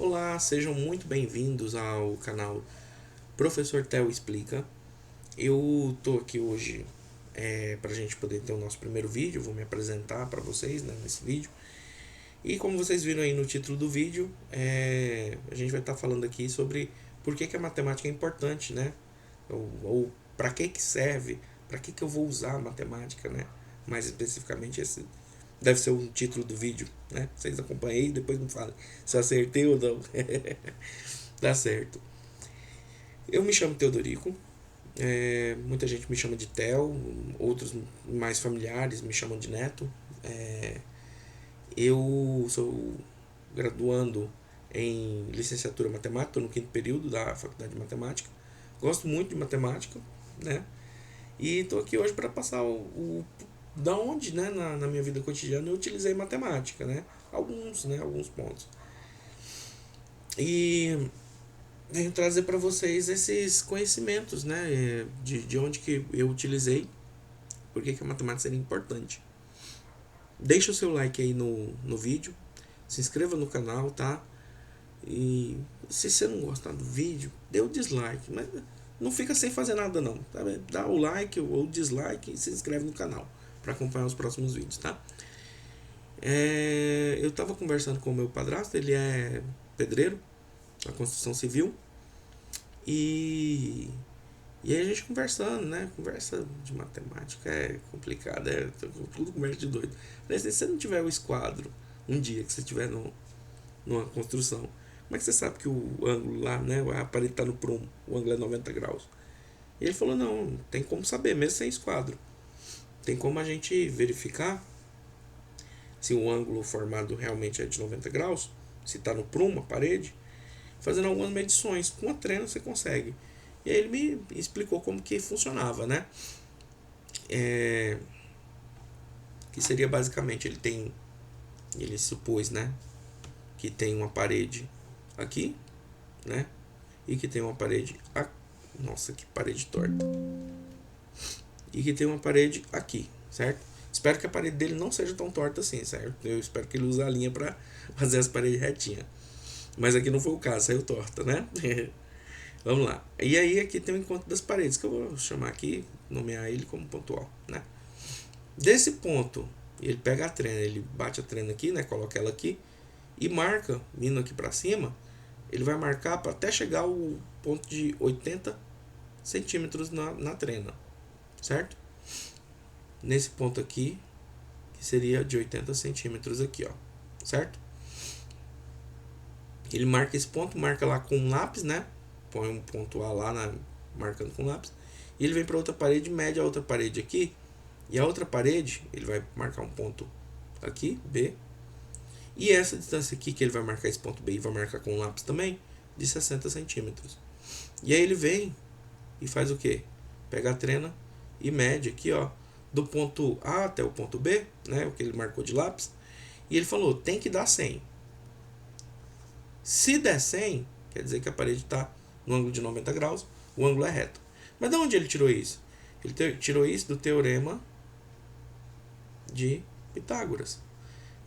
Olá, sejam muito bem-vindos ao canal Professor Theo Explica. Eu tô aqui hoje para a gente poder ter o nosso primeiro vídeo. Vou me apresentar para vocês, né, nesse vídeo. E como vocês viram aí no título do vídeo, a gente vai estar falando aqui sobre por que a matemática é importante, né? Ou para que serve, para que eu vou usar a matemática, né? Mais especificamente, esse deve ser o título do vídeo, né? Vocês acompanhem e depois me falem se eu acertei ou não. Dá certo. Eu me chamo Teodorico, muita gente me chama de Theo, outros mais familiares me chamam de Neto. Eu sou graduando em licenciatura em matemática, estou no quinto período da faculdade de matemática. Gosto muito de matemática, né? E estou aqui hoje para passar da onde, né, na minha vida cotidiana eu utilizei matemática, né? Alguns pontos. E venho trazer para vocês esses conhecimentos, né, de onde que eu utilizei, por que a matemática seria importante. Deixa o seu like aí no vídeo, se inscreva no canal, tá? E se você não gostar do vídeo, dê o dislike, mas não fica sem fazer nada não, tá? Dá o like ou o dislike e se inscreve no canal para acompanhar os próximos vídeos, tá? Eu estava conversando com o meu padrasto, ele é pedreiro na construção civil. E, e aí a gente conversando, né? Conversa de matemática é complicada, tudo conversa de doido. Mas se você não tiver o esquadro um dia que você estiver numa construção, como é que você sabe que o ângulo lá, né? A parede está no prumo, o ângulo é 90 graus? E ele falou, não, tem como saber, mesmo sem esquadro. Tem como a gente verificar se o ângulo formado realmente é de 90 graus, se está no prumo, a parede, fazendo algumas medições. Com a treino você consegue. E aí ele me explicou como que funcionava, né? Que seria basicamente, ele supôs, né, que tem uma parede aqui, né? E que tem uma parede aqui. Nossa, que parede torta. E que tem uma parede aqui, certo? Espero que a parede dele não seja tão torta assim, certo? Eu espero que ele use a linha para fazer as paredes retinhas. Mas aqui não foi o caso, saiu torta, né? Vamos lá. E aí aqui tem o encontro das paredes, que eu vou chamar aqui, nomear ele como pontual, né? Desse ponto, ele pega a trena, ele bate a trena aqui, né? Coloca ela aqui e marca, vindo aqui para cima, ele vai marcar para até chegar ao ponto de 80 centímetros na trena, certo? Nesse ponto aqui, que seria de 80 centímetros aqui, ó, certo? Ele marca esse ponto, marca lá com um lápis, né? Põe um ponto A lá, marcando com lápis. E ele vem para outra parede, mede a outra parede aqui. E a outra parede, ele vai marcar um ponto aqui, B. E essa distância aqui, que ele vai marcar esse ponto B e vai marcar com um lápis também, de 60 centímetros. E aí ele vem e faz o quê? Pega a trena e mede aqui, ó, do ponto A até o ponto B, né? O que ele marcou de lápis. E ele falou, tem que dar 100. Se der 100, quer dizer que a parede está no ângulo de 90 graus, o ângulo é reto. Mas de onde ele tirou isso? Ele tirou isso do teorema de Pitágoras.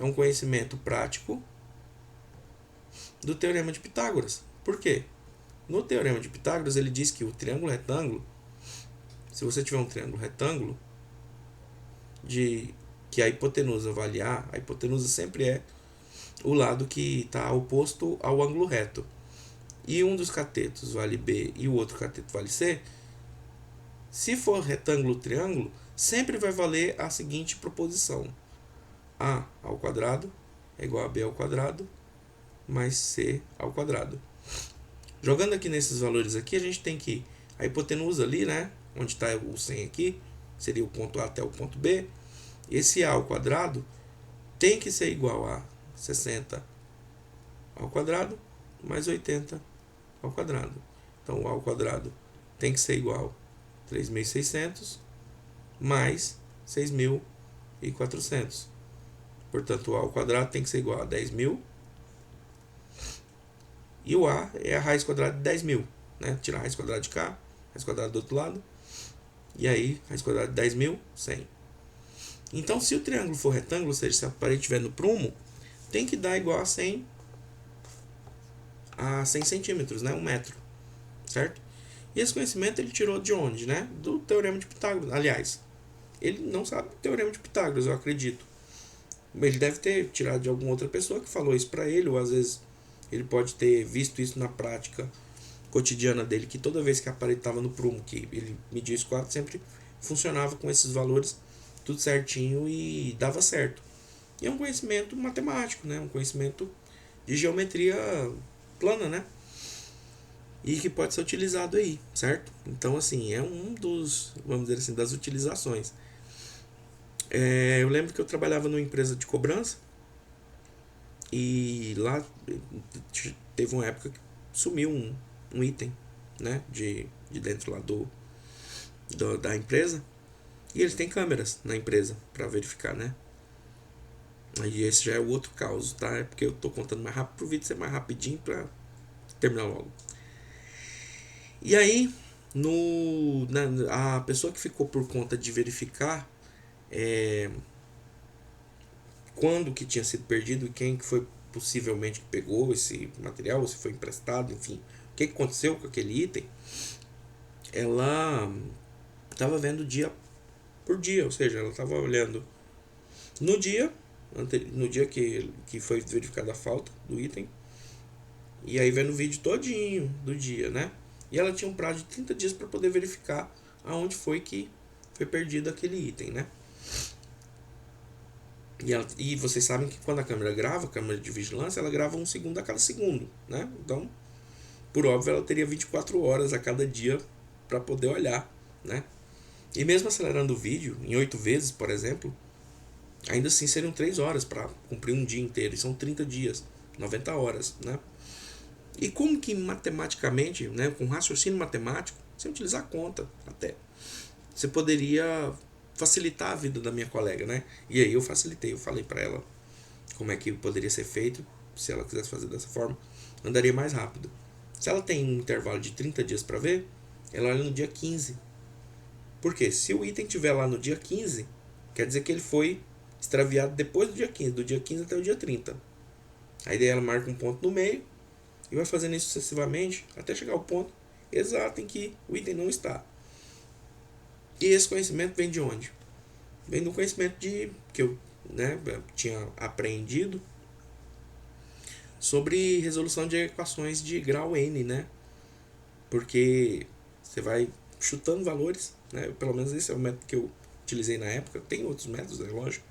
É um conhecimento prático do teorema de Pitágoras. Por quê? No teorema de Pitágoras ele diz que o triângulo retângulo, se você tiver um triângulo retângulo, de que a hipotenusa vale A, a hipotenusa sempre é o lado que está oposto ao ângulo reto, e um dos catetos vale B e o outro cateto vale C, se for retângulo triângulo, sempre vai valer a seguinte proposição: A ao quadrado é igual a B ao quadrado mais C ao quadrado. Jogando aqui nesses valores aqui, a gente tem que a hipotenusa ali, né, onde está o 100 aqui, seria o ponto A até o ponto B. Esse A ao quadrado tem que ser igual a 60 ao quadrado mais 80 ao quadrado. Então, o A ao quadrado tem que ser igual a 3.600 mais 6.400. Portanto, o A ao quadrado tem que ser igual a 10.000. E o A é a raiz quadrada de 10.000. Né? Tirar a raiz quadrada de cá, raiz quadrada do outro lado. E aí, raiz quadrada de 10.000, 100. Então, se o triângulo for retângulo, ou seja, se a parede estiver no prumo, tem que dar igual a 100 a 100 centímetros, né? 1 metro, certo? E esse conhecimento ele tirou de onde, né? Do Teorema de Pitágoras. Aliás, ele não sabe o Teorema de Pitágoras, eu acredito. Ele deve ter tirado de alguma outra pessoa que falou isso para ele, ou às vezes ele pode ter visto isso na prática cotidiana dele, que toda vez que a parede estava no prumo, que ele media esse quadro, sempre funcionava com esses valores tudo certinho e dava certo. E é um conhecimento matemático, né? Um conhecimento de geometria plana, né? E que pode ser utilizado aí, certo? Então, assim, é um dos, vamos dizer assim, das utilizações. Eu lembro que eu trabalhava numa empresa de cobrança e lá teve uma época que sumiu um item, né, de dentro lá da empresa, e eles têm câmeras na empresa para verificar, né? Aí esse já é o outro caos, tá? É porque eu tô contando mais rápido pro vídeo ser mais rapidinho para terminar logo. E aí, a pessoa que ficou por conta de verificar quando que tinha sido perdido e quem que foi possivelmente que pegou esse material, ou se foi emprestado, enfim, o que aconteceu com aquele item, ela estava vendo dia por dia, ou seja, ela estava olhando no dia, no dia que foi verificada a falta do item, e aí vendo o vídeo todinho do dia, né? E ela tinha um prazo de 30 dias para poder verificar aonde foi que foi perdido aquele item, né? E vocês sabem que quando a câmera grava, a câmera de vigilância, ela grava 1 segundo a cada segundo, né? Então, por óbvio, ela teria 24 horas a cada dia para poder olhar, né? E mesmo acelerando o vídeo em 8 vezes, por exemplo, ainda assim seriam 3 horas para cumprir um dia inteiro. E são 30 dias, 90 horas, né? E como que matematicamente, né, com raciocínio matemático, sem utilizar conta até, você poderia facilitar a vida da minha colega, né? E aí eu facilitei, eu falei para ela como é que poderia ser feito, se ela quisesse fazer dessa forma, andaria mais rápido. Se ela tem um intervalo de 30 dias para ver, ela olha no dia 15. Porque se o item estiver lá no dia 15, quer dizer que ele foi extraviado depois do dia 15 até o dia 30. Aí daí ela marca um ponto no meio e vai fazendo isso sucessivamente até chegar ao ponto exato em que o item não está. E esse conhecimento vem de onde? Vem do conhecimento que eu, né, tinha aprendido sobre resolução de equações de grau n, né? Porque você vai chutando valores, né? Pelo menos esse é o método que eu utilizei na época. Tem outros métodos, é lógico,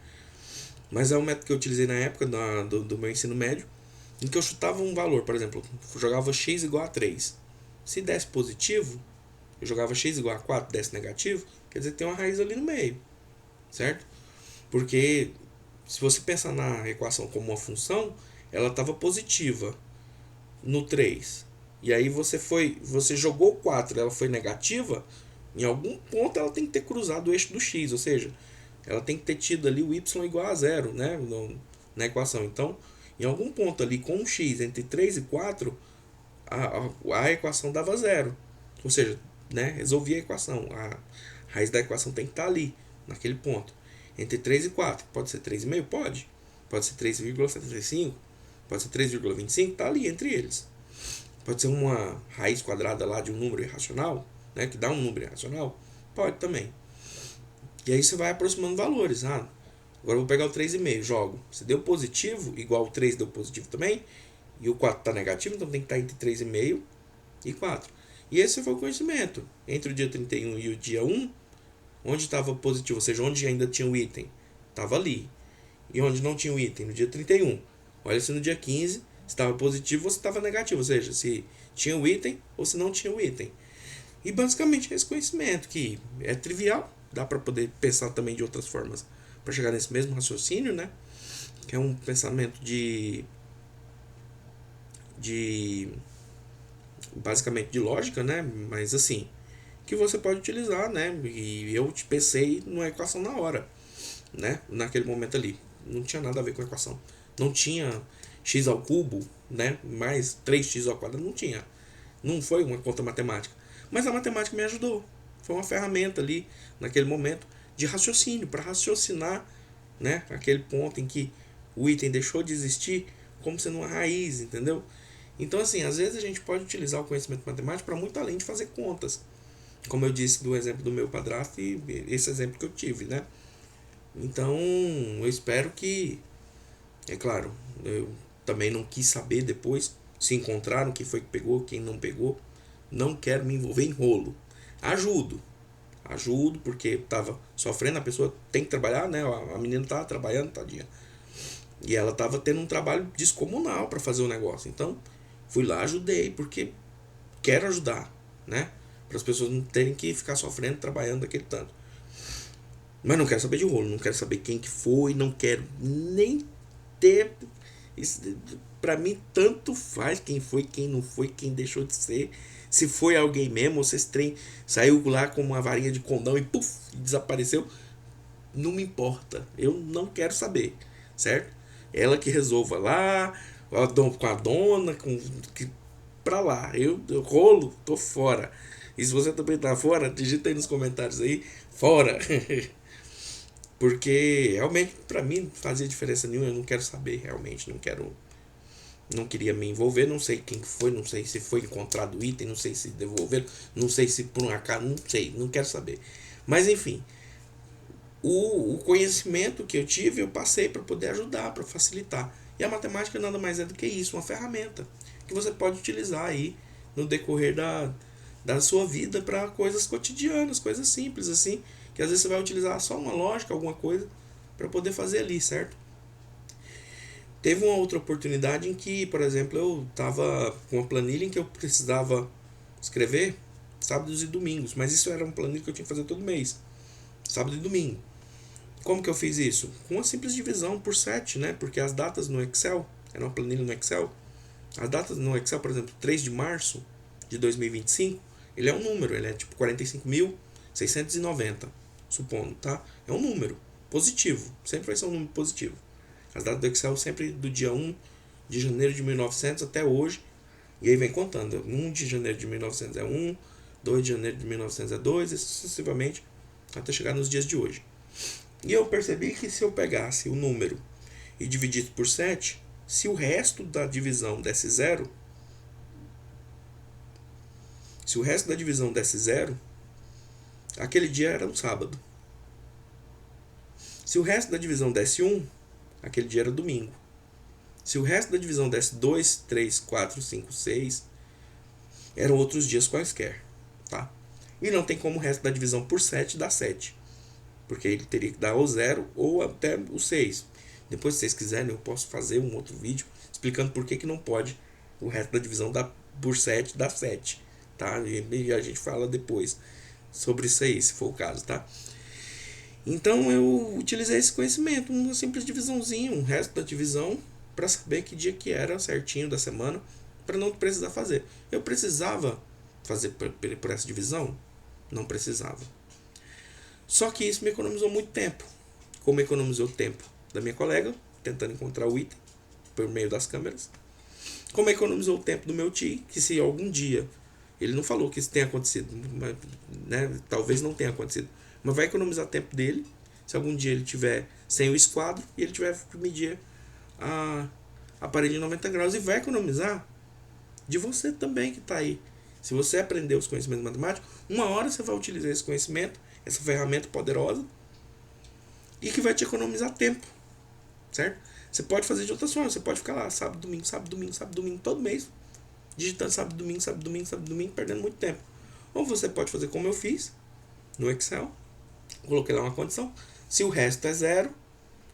mas é o método que eu utilizei na época do meu ensino médio, em que eu chutava um valor, por exemplo, jogava x igual a 3. Se desse positivo, eu jogava x igual a 4, desse negativo, quer dizer que tem uma raiz ali no meio, certo? Porque se você pensar na equação como uma função, ela estava positiva no 3. E aí você jogou 4, ela foi negativa, em algum ponto ela tem que ter cruzado o eixo do x, ou seja, ela tem que ter tido ali o y igual a 0, né, na equação. Então, em algum ponto ali com um x entre 3 e 4, a equação dava 0. Ou seja, né, resolvia a equação. A raiz da equação tem que estar ali, naquele ponto. Entre 3 e 4. Pode ser 3,5? Pode. Pode ser 3,75? Pode ser 3,25? Está ali entre eles. Pode ser uma raiz quadrada lá de um número irracional, né, que dá um número irracional? Pode também. E aí você vai aproximando valores. Agora eu vou pegar o 3,5, jogo. Se deu positivo, igual o 3 deu positivo também, e o 4 está negativo, então tem que estar entre 3,5 e 4. E esse foi o conhecimento. Entre o dia 31 e o dia 1, onde estava positivo, ou seja, onde ainda tinha o item, estava ali. E onde não tinha o item, no dia 31. Olha se no dia 15 se estava positivo ou se estava negativo, ou seja, se tinha o item ou se não tinha o item. E basicamente é esse conhecimento, que é trivial, dá para poder pensar também de outras formas para chegar nesse mesmo raciocínio, né? Que é um pensamento de basicamente de lógica, né? Mas assim, que você pode utilizar, né? E eu pensei numa equação na hora, né? Naquele momento ali, não tinha nada a ver com a equação, não tinha x ao cubo, né? Mais 3x ao quadrado, não tinha, não foi uma conta matemática, mas a matemática me ajudou, foi uma ferramenta ali naquele momento de raciocínio para raciocinar, né? Aquele ponto em que o item deixou de existir como sendo uma raiz, entendeu? Então, assim, às vezes a gente pode utilizar o conhecimento matemático para muito além de fazer contas. Como eu disse do exemplo do meu padrasto e esse exemplo que eu tive, né? Então, eu espero que, é claro, eu também não quis saber depois se encontraram, quem foi que pegou, quem não pegou. Não quero me envolver em rolo. Ajudo porque estava sofrendo, a pessoa tem que trabalhar, né? A menina estava trabalhando, tadinha. E ela estava tendo um trabalho descomunal para fazer o negócio. Então, fui lá, ajudei, porque quero ajudar, né? Para as pessoas não terem que ficar sofrendo, trabalhando daquele tanto. Mas não quero saber de rolo, não quero saber quem que foi, não quero nem ter. Para mim, tanto faz quem foi, quem não foi, quem deixou de ser. Se foi alguém mesmo, ou se esse trem saiu lá com uma varinha de condão e puf, desapareceu. Não me importa. Eu não quero saber, certo? Ela que resolva lá, com a dona, pra lá. Eu rolo, tô fora. E se você também tá fora, digita aí nos comentários aí, fora. Porque realmente pra mim não fazia diferença nenhuma, eu não quero saber realmente, não queria me envolver, não sei quem foi, não sei se foi encontrado o item, não sei se devolveram, não sei se por um acaso, não sei, não quero saber. Mas enfim, o conhecimento que eu tive eu passei para poder ajudar, para facilitar. E a matemática nada mais é do que isso, uma ferramenta que você pode utilizar aí no decorrer da sua vida para coisas cotidianas, coisas simples assim, que às vezes você vai utilizar só uma lógica, alguma coisa para poder fazer ali, certo? Teve uma outra oportunidade em que, por exemplo, eu estava com uma planilha em que eu precisava escrever sábados e domingos, mas isso era uma planilha que eu tinha que fazer todo mês, sábado e domingo. Como que eu fiz isso? Com uma simples divisão por 7, né? Porque as datas no Excel, era uma planilha no Excel, as datas no Excel, por exemplo, 3 de março de 2025, ele é um número, ele é tipo 45.690, supondo, tá? É um número positivo, sempre vai ser um número positivo. As datas do Excel sempre do dia 1 de janeiro de 1900 até hoje, e aí vem contando, 1 de janeiro de 1900 é 1, 2 de janeiro de 1900 é 2, e sucessivamente até chegar nos dias de hoje. E eu percebi que se eu pegasse o número e dividisse por 7, se o resto da divisão desse zero, aquele dia era um sábado. Se o resto da divisão desse 1, aquele dia era domingo. Se o resto da divisão desse 2, 3, 4, 5, 6, eram outros dias quaisquer, tá? E não tem como o resto da divisão por 7 dar 7. Porque ele teria que dar o 0 ou até o 6. Depois, se vocês quiserem, eu posso fazer um outro vídeo explicando por que não pode o resto da divisão por 7 dar 7. Tá? E a gente fala depois sobre isso aí, se for o caso, tá? Então eu utilizei esse conhecimento, uma simples divisãozinha, um resto da divisão, para saber que dia que era certinho da semana, para não precisar fazer. Eu precisava fazer por essa divisão? Não precisava. Só que isso me economizou muito tempo. Como economizou o tempo da minha colega, tentando encontrar o item por meio das câmeras. Como economizou o tempo do meu tio, que se algum dia, ele não falou que isso tenha acontecido, mas, né, talvez não tenha acontecido, mas vai economizar tempo dele, se algum dia ele tiver sem o esquadro e ele tiver que medir a parede de 90 graus, e vai economizar de você também que está aí. Se você aprender os conhecimentos matemáticos, uma hora você vai utilizar esse conhecimento, essa ferramenta poderosa, e que vai te economizar tempo, certo? Você pode fazer de outras formas, você pode ficar lá sábado, domingo, sábado, domingo, sábado, domingo, todo mês, digitando sábado, domingo, sábado, domingo, sábado, domingo, perdendo muito tempo. Ou você pode fazer como eu fiz no Excel, coloquei lá uma condição, se o resto é 0,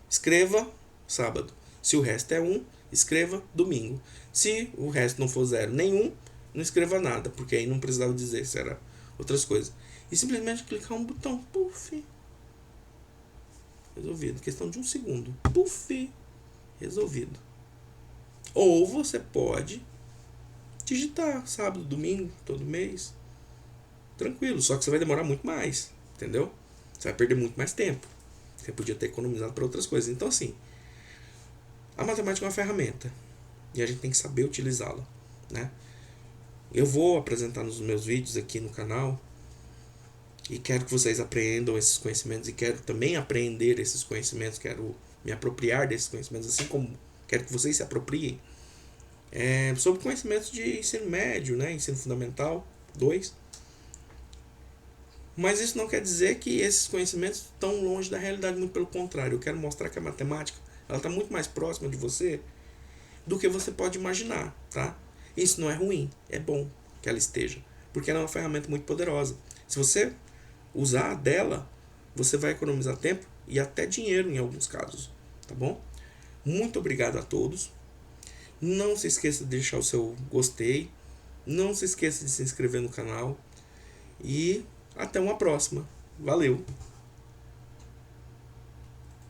escreva sábado. Se o resto é 1, escreva domingo. Se o resto não for 0 nenhum, não escreva nada, porque aí não precisava dizer se era outras coisas. E simplesmente clicar um botão, puf, resolvido. Questão de um segundo, puf, resolvido. Ou você pode digitar sábado, domingo, todo mês, tranquilo, só que você vai demorar muito mais, entendeu? Você vai perder muito mais tempo. Você podia ter economizado para outras coisas. Então, assim, a matemática é uma ferramenta e a gente tem que saber utilizá-la, né? Eu vou apresentar nos meus vídeos aqui no canal e quero que vocês aprendam esses conhecimentos e quero também aprender esses conhecimentos, quero me apropriar desses conhecimentos, assim como quero que vocês se apropriem. sobre conhecimentos de ensino médio, né, ensino fundamental 2. Mas isso não quer dizer que esses conhecimentos estão longe da realidade, muito pelo contrário. Eu quero mostrar que a matemática ela está muito mais próxima de você do que você pode imaginar, tá? Isso não é ruim, é bom que ela esteja, porque ela é uma ferramenta muito poderosa. Se você usar dela, você vai economizar tempo e até dinheiro em alguns casos, tá bom? Muito obrigado a todos. Não se esqueça de deixar o seu gostei, não se esqueça de se inscrever no canal e até uma próxima. Valeu!